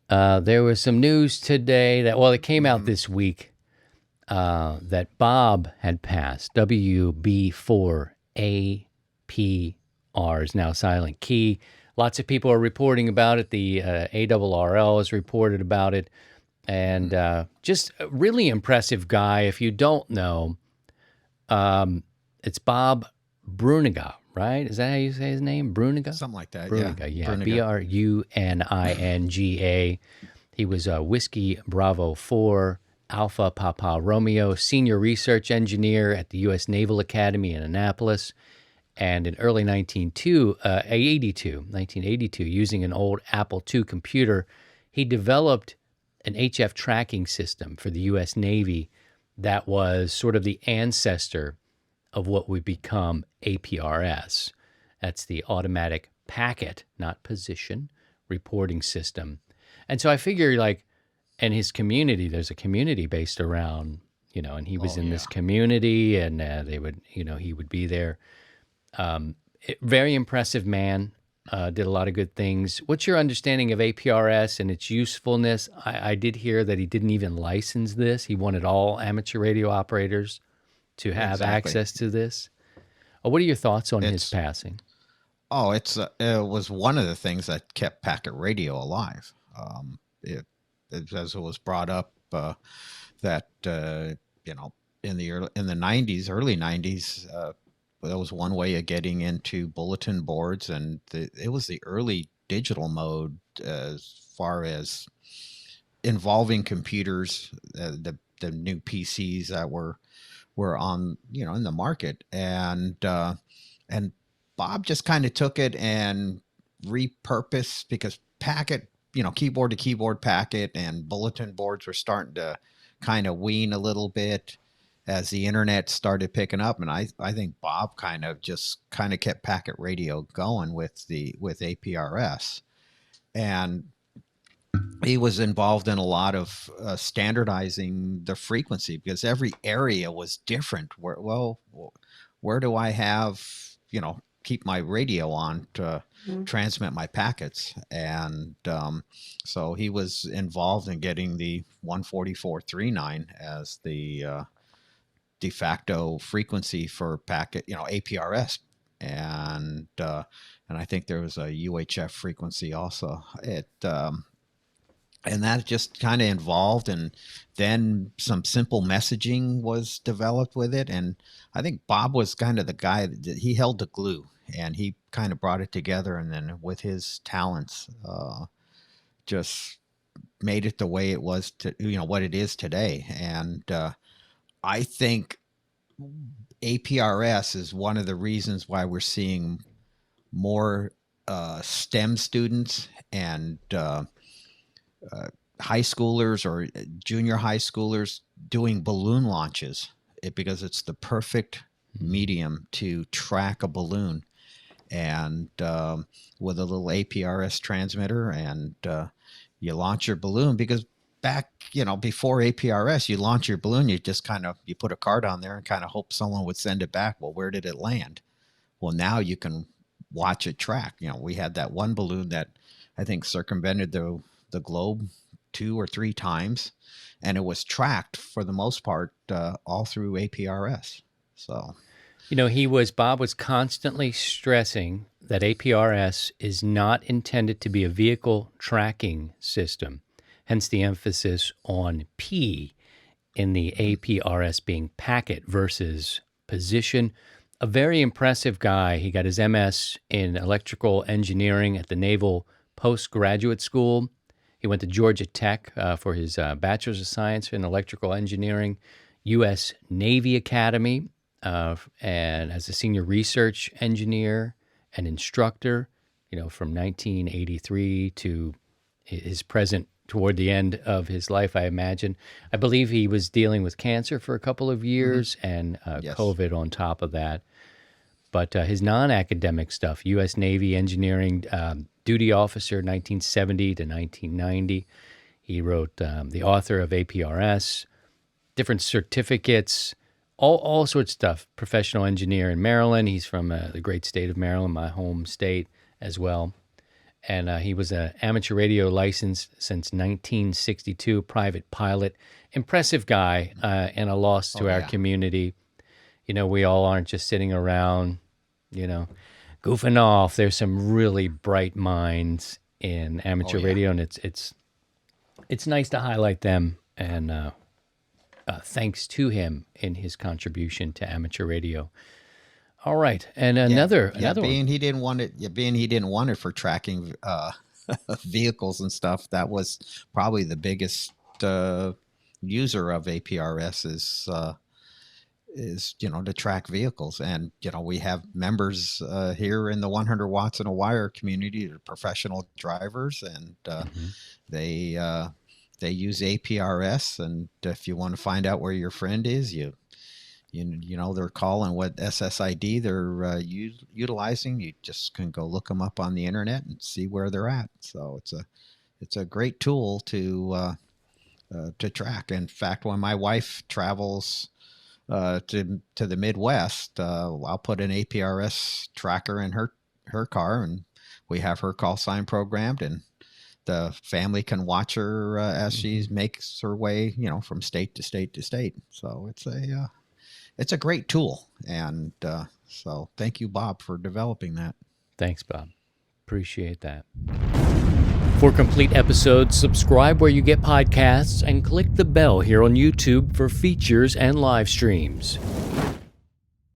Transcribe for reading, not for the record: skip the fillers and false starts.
There was some news today it came out this week that Bob had passed. WB4APR is now silent key. Lots of people are reporting about it. The ARRL has reported about it. And just a really impressive guy. If you don't know, it's Bob Bruninga, right? Is that how you say his name? Bruninga? Something like that. Yeah. Bruninga, yeah. Bruninga. Bruninga. He was a Whiskey Bravo 4 Alpha Papa Romeo senior research engineer at the U.S. Naval Academy in Annapolis. And in early 1982, using an old Apple II computer, he developed an HF tracking system for the U.S. Navy that was sort of the ancestor of what would become APRS. That's the automatic packet, not position, reporting system. And so I figure, like, in his community, there's a community based around, and he was in this community, and they would, he would be there. Very impressive man. Did a lot of good things. What's your understanding of APRS and its usefulness? I did hear that he didn't even license this. He wanted all amateur radio operators to have access to this. What are your thoughts on his passing? It was one of the things that kept packet radio alive. As it was brought up that in the early 90s, that was one way of getting into bulletin boards, and it was the early digital mode as far as involving computers, the new PCs that were on in the market, and Bob just kind of took it and repurposed, because packet, keyboard to keyboard packet and bulletin boards were starting to kind of wean a little bit as the internet started picking up. And I think Bob kind of kept packet radio going with APRS. And he was involved in a lot of standardizing the frequency, because every area was different. Where do I have, keep my radio on to transmit my packets? And so he was involved in getting the 144.39 as the de facto frequency for packet, APRS. And I think there was a UHF frequency also. And that just kind of involved, and then some simple messaging was developed with it. And I think Bob was kind of the guy that he held the glue, and he kind of brought it together, and then with his talents, just made it the way it was what it is today. And I think APRS is one of the reasons why we're seeing more STEM students and high schoolers or junior high schoolers doing balloon launches, because it's the perfect medium to track a balloon. And with a little APRS transmitter, and you launch your balloon, because back, before APRS, you launch your balloon, you just you put a card on there and kind of hope someone would send it back. Well, where did it land? Well, now you can watch it track. We had that one balloon that I think circumvented the globe 2 or 3 times, and it was tracked for the most part all through APRS. So, Bob was constantly stressing that APRS is not intended to be a vehicle tracking system, hence the emphasis on P in the APRS being packet versus position. A very impressive guy. He got his MS in electrical engineering at the Naval Postgraduate School. He went to Georgia Tech for his Bachelor's of Science in Electrical Engineering, U.S. Navy Academy, and as a senior research engineer and instructor, from 1983 to his present, toward the end of his life, I imagine. I believe he was dealing with cancer for a couple of years, and yes. COVID on top of that. But his non-academic stuff, U.S. Navy engineering, duty officer, 1970 to 1990. He wrote the author of APRS, different certificates, all sorts of stuff. Professional engineer in Maryland. He's from the great state of Maryland, my home state as well. And he was an amateur radio licensed since 1962, private pilot. Impressive guy, and a loss to our community. We all aren't just sitting around, goofing off. There's some really bright minds in amateur radio, and it's nice to highlight them. And thanks to him in his contribution to amateur radio. All right, and another being one. he didn't want it for tracking vehicles and stuff. That was probably the biggest user of APRS is to track vehicles. And we have members here in the 100 watts and a wire community, they're professional drivers, and they use APRS. And if you want to find out where your friend is, they're calling what SSID they're utilizing. You just can go look them up on the internet and see where they're at. So it's a great tool to track. In fact, when my wife travels to the Midwest, I'll put an APRS tracker in her car, and we have her call sign programmed, and the family can watch her as she makes her way, from state to state to state. So it's a great tool. And so thank you, Bob, for developing that. Thanks, Bob. Appreciate that. For complete episodes, subscribe where you get podcasts and click the bell here on YouTube for features and live streams.